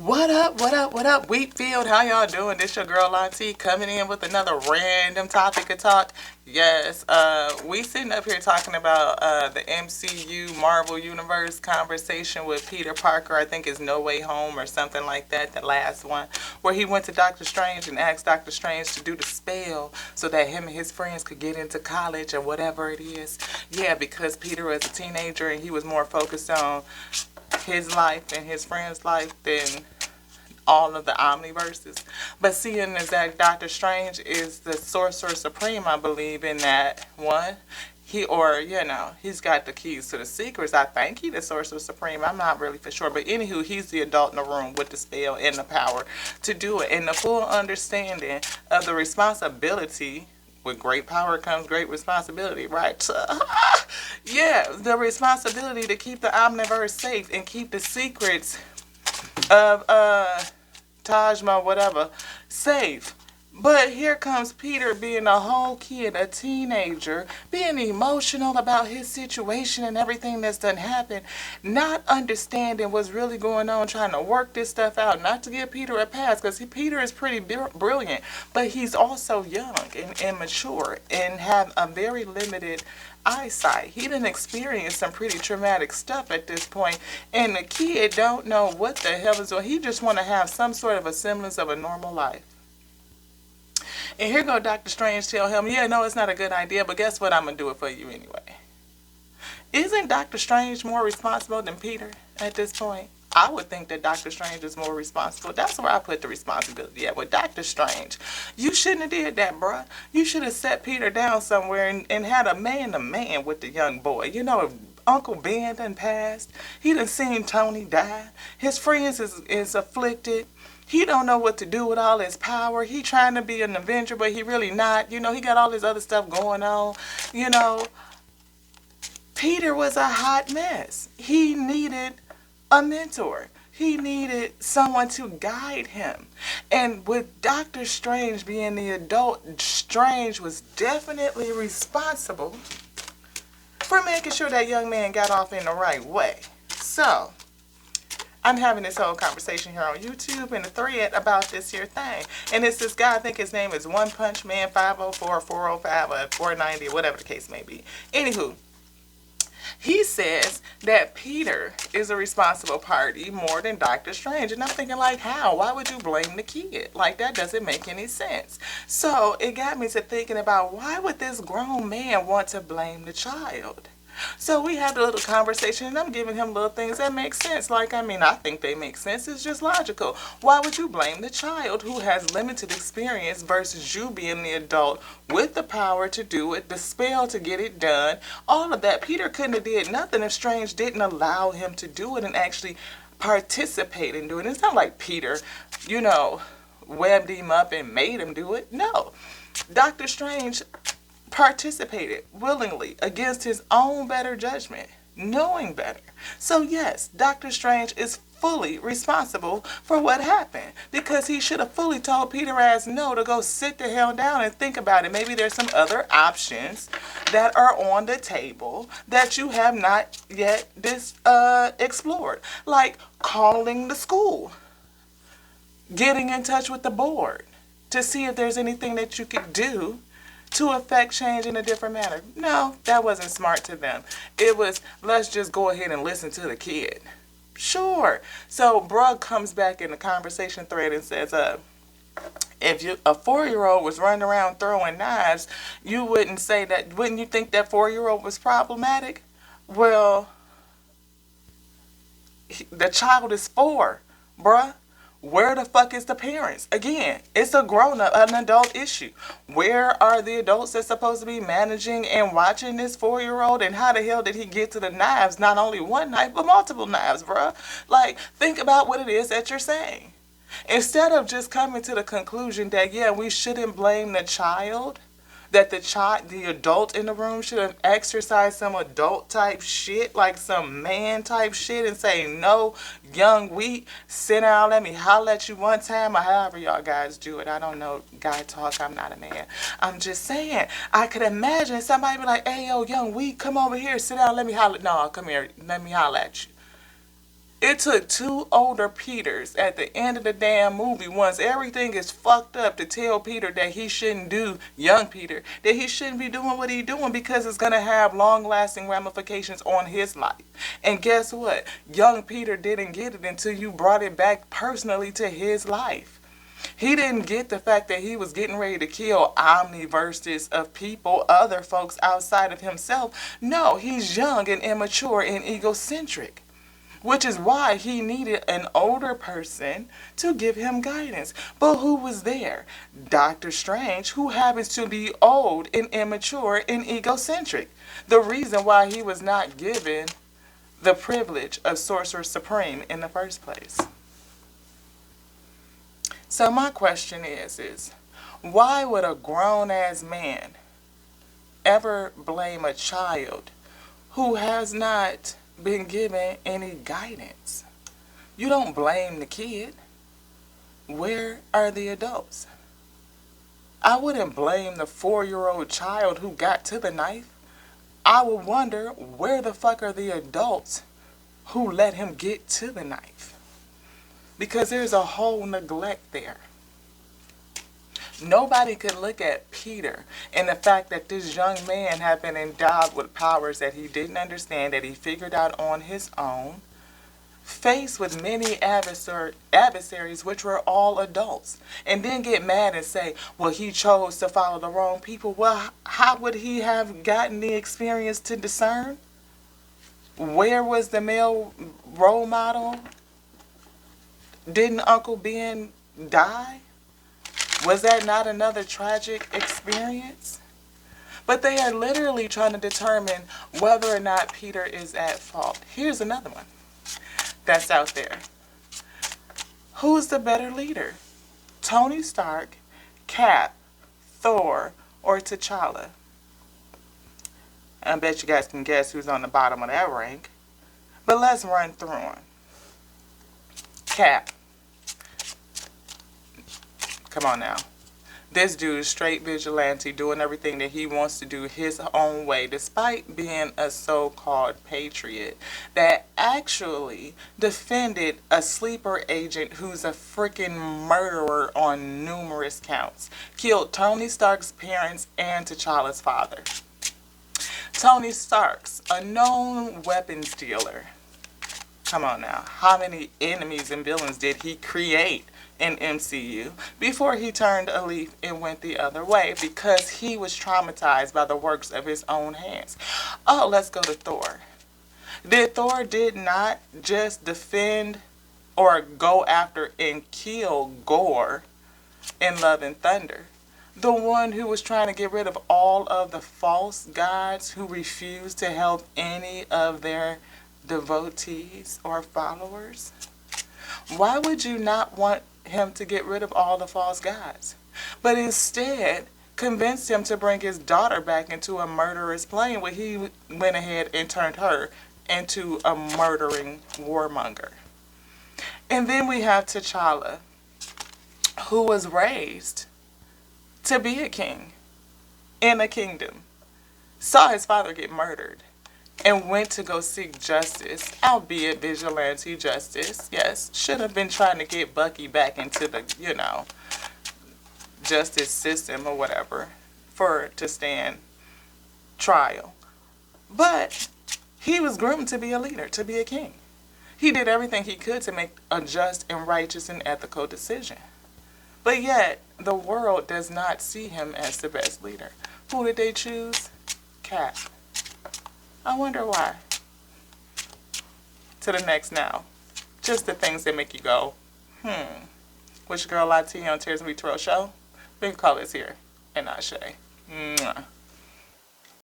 What up, what up, what up, Wheatfield? How y'all doing? This your girl Auntie coming in with another random topic of talk. Yes, we sitting up here talking about the MCU Marvel Universe conversation with Peter Parker. I think is No Way Home or something like that, the last one, where he went to Doctor Strange and asked Doctor Strange to do the spell so that him and his friends could get into college or whatever it is. Yeah, because Peter was a teenager and he was more focused on his life and his friend's life than all of the omniverses. But seeing as that Doctor Strange is the Sorcerer Supreme, I believe in that one. He's got the keys to the secrets. I think he's the Sorcerer Supreme. I'm not really for sure. But anywho, he's the adult in the room with the spell and the power to do it. And the full understanding of the responsibility. With great power comes great responsibility, right? Yeah, the responsibility to keep the omniverse safe and keep the secrets of Tajma, whatever, safe. But here comes Peter being a whole kid, a teenager, being emotional about his situation and everything that's done happened, not understanding what's really going on, trying to work this stuff out. Not to give Peter a pass, because Peter is pretty brilliant, but he's also young and immature and have a very limited eyesight. He didn't experience some pretty traumatic stuff at this point, and the kid don't know what the hell is going. He just want to have some sort of a semblance of a normal life. And here go Doctor Strange tell him, yeah, no, it's not a good idea, but guess what? I'm going to do it for you anyway. Isn't Doctor Strange more responsible than Peter at this point? I would think that Doctor Strange is more responsible. That's where I put the responsibility at with Doctor Strange. You shouldn't have did that, bruh. You should have set Peter down somewhere and had a man-to-man with the young boy. You know, if Uncle Ben done passed, he done seen Tony die. His friends is afflicted. He don't know what to do with all his power. He trying to be an Avenger, but he really not. You know, he got all this other stuff going on. You know, Peter was a hot mess. He needed a mentor. He needed someone to guide him. And with Doctor Strange being the adult, Strange was definitely responsible for making sure that young man got off in the right way. So, I'm having this whole conversation here on YouTube and a thread about this here thing. And it's this guy, I think his name is One Punch Man 504, 405, or 490, whatever the case may be. Anywho, he says that Peter is a responsible party more than Doctor Strange. And I'm thinking, like, how? Why would you blame the kid? Like, that doesn't make any sense. So it got me to thinking about, why would this grown man want to blame the child? So we had a little conversation, and I'm giving him little things that make sense. Like, I think they make sense. It's just logical. Why would you blame the child who has limited experience versus you being the adult with the power to do it, the spell to get it done, all of that? Peter couldn't have did nothing if Strange didn't allow him to do it and actually participate in doing it. It's not like Peter, webbed him up and made him do it. No. Doctor Strange participated willingly against his own better judgment, knowing better. So yes, Doctor Strange is fully responsible for what happened, because he should have fully told Peter as no to go sit the hell down and think about it. Maybe there's some other options that are on the table that you have not yet explored, like calling the school, getting in touch with the board to see if there's anything that you could do to affect change in a different manner. No, that wasn't smart to them. It was, let's just go ahead and listen to the kid. Sure. So Brug comes back in the conversation thread and says, if a 4-year-old was running around throwing knives, you wouldn't say that, wouldn't you think that 4-year-old was problematic? Well, the child is 4, bruh. Where the fuck is the parents? Again, it's a grown-up, an adult issue. Where are the adults that's supposed to be managing and watching this 4-year-old? And how the hell did he get to the knives? Not only one knife, but multiple knives, bruh. Like, think about what it is that you're saying. Instead of just coming to the conclusion that, yeah, we shouldn't blame the child, that the adult in the room should have exercised some adult type shit, like some man type shit, and say, no, young wheat, sit down, let me holler at you one time, or however y'all guys do it. I don't know guy talk, I'm not a man. I'm just saying, I could imagine somebody be like, hey, yo, young wheat, come over here, sit down, let me holler. No, come here, let me holler at you. It took two older Peters at the end of the damn movie, once everything is fucked up, to tell Peter that he shouldn't do, young Peter, that he shouldn't be doing what he's doing because it's going to have long-lasting ramifications on his life. And guess what? Young Peter didn't get it until you brought it back personally to his life. He didn't get the fact that he was getting ready to kill omniverses of people, other folks outside of himself. No, he's young and immature and egocentric, which is why he needed an older person to give him guidance. But who was there? Doctor Strange, who happens to be old and immature and egocentric. The reason why he was not given the privilege of Sorcerer Supreme in the first place. So my question is why would a grown-ass man ever blame a child who has not been given any guidance? You don't blame the kid. Where are the adults? I wouldn't blame the 4-year-old child who got to the knife. I would wonder, where the fuck are the adults who let him get to the knife? Because there's a whole neglect there. Nobody could look at Peter and the fact that this young man had been endowed with powers that he didn't understand, that he figured out on his own, faced with many adversaries which were all adults, and then get mad and say, well, he chose to follow the wrong people. Well, how would he have gotten the experience to discern? Where was the male role model? Didn't Uncle Ben die? Was that not another tragic experience? But they are literally trying to determine whether or not Peter is at fault. Here's another one that's out there. Who's the better leader? Tony Stark, Cap, Thor, or T'Challa? I bet you guys can guess who's on the bottom of that rank. But let's run through them. Cap. Come on now. This dude is straight vigilante, doing everything that he wants to do his own way, despite being a so-called patriot that actually defended a sleeper agent who's a freaking murderer on numerous counts. Killed Tony Stark's parents and T'Challa's father. Tony Stark's a known weapons dealer. Come on now. How many enemies and villains did he create in MCU before he turned a leaf and went the other way because he was traumatized by the works of his own hands? Oh, let's go to Thor. Thor did not just defend or go after and kill Gore in Love and Thunder. The one who was trying to get rid of all of the false gods who refused to help any of their devotees or followers. Why would you not want him to get rid of all the false gods, but instead convinced him to bring his daughter back into a murderous plane where he went ahead and turned her into a murdering warmonger? And then we have T'Challa, who was raised to be a king in a kingdom, saw his father get murdered, and went to go seek justice, albeit vigilante justice. Yes, should have been trying to get Bucky back into the, justice system or whatever to stand trial. But he was groomed to be a leader, to be a king. He did everything he could to make a just and righteous and ethical decision. But yet, the world does not see him as the best leader. Who did they choose? Cap. I wonder why. To the next now. Just the things that make you go, Which girl I T on Tears Me Twirl Show? Big call is here. And not Shay. Mwah.